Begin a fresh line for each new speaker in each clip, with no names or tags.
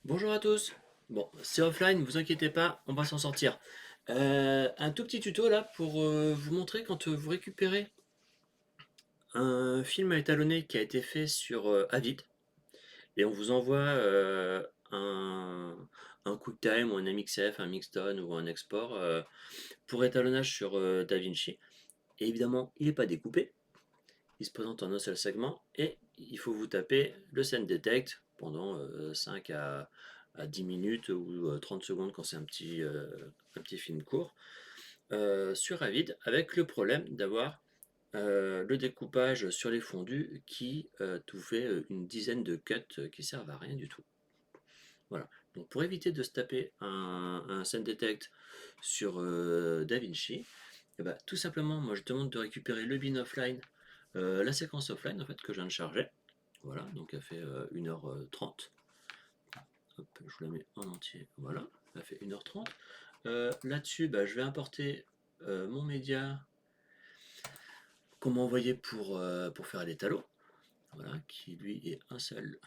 Bonjour à tous. Bon, c'est offline, vous inquiétez pas, on va s'en sortir. Un tout petit tuto là pour vous montrer quand vous récupérez un film à étalonner qui a été fait sur Avid et on vous envoie un QuickTime ou un MXF, un Mixdown ou un export pour étalonnage sur DaVinci. Et évidemment, il n'est pas découpé, il se présente en un seul segment et il faut vous taper le scène detect pendant 5 à 10 minutes ou 30 secondes quand c'est un petit film court sur Avid avec le problème d'avoir le découpage sur les fondus qui vous fait une dizaine de cuts qui servent à rien du tout. Voilà. Donc pour éviter de se taper un scène detect sur DaVinci, eh ben, tout simplement, moi je demande de récupérer le bin offline, la séquence offline en fait que je viens de charger. Voilà, donc elle fait 1h30. Hop, je vous la mets en entier. Voilà, elle fait 1h30. Là-dessus, bah, je vais importer mon média qu'on m'a envoyé pour faire l'étalot. Voilà, qui lui est un seul,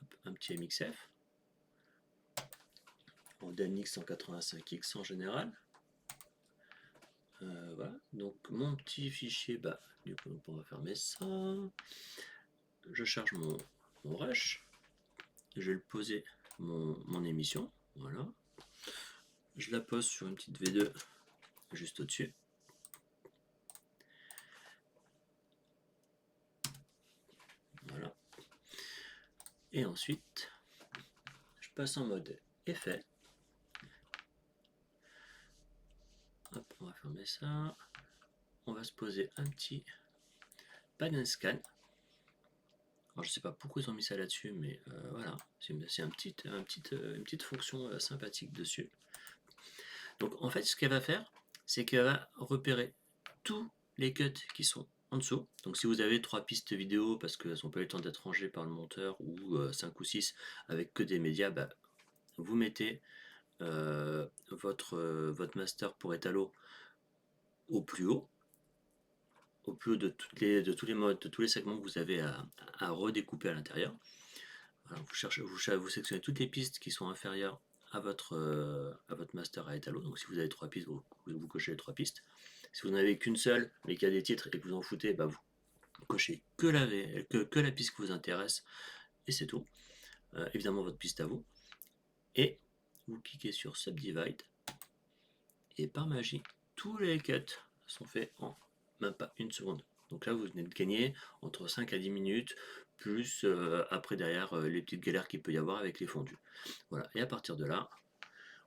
hop, un petit MXF en DNX 185X en général. Voilà, donc mon petit fichier, bah, du coup, on va fermer ça. Je charge mon rush. Je vais le poser mon émission. Voilà. Je la pose sur une petite V2 juste au-dessus. Voilà. Et ensuite, je passe en mode effet. Hop, on va fermer ça. On va se poser un petit pan and scan. Alors, je sais pas pourquoi ils ont mis ça là-dessus, mais voilà, c'est une petite fonction sympathique dessus. Donc en fait, ce qu'elle va faire, c'est qu'elle va repérer tous les cuts qui sont en dessous. Donc si vous avez 3 pistes vidéo parce qu'elles n'ont pas eu le temps d'être rangées par le monteur ou 5 ou 6 avec que des médias, bah, vous mettez votre master pour étalo au plus haut, de tous les modes, de tous les segments que vous avez à redécouper à l'intérieur. Voilà, vous sélectionnez toutes les pistes qui sont inférieures à votre master à étalo. Donc si vous avez 3 pistes, vous cochez les 3 pistes. Si vous n'en avez qu'une seule, mais qu'il y a des titres et que vous en foutez, bah vous cochez que la piste qui vous intéresse et c'est tout. Évidemment votre piste à vous. Et vous cliquez sur Subdivide et par magie, tous les cuts sont faits en même pas une seconde. Donc là, vous venez de gagner entre 5 à 10 minutes, plus après derrière les petites galères qu'il peut y avoir avec les fondus. Voilà, et à partir de là,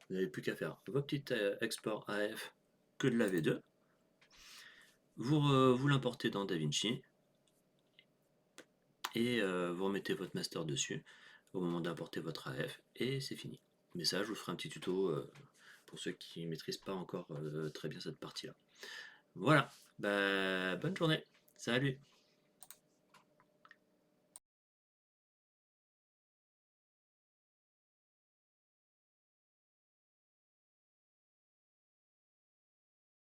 vous n'avez plus qu'à faire vos petits exports AF que de la V2. Vous l'importez dans DaVinci et vous remettez votre master dessus au moment d'importer votre AF et c'est fini. Mais ça, je vous ferai un petit tuto pour ceux qui ne maîtrisent pas encore très bien cette partie-là. Voilà, bah, bonne journée, salut!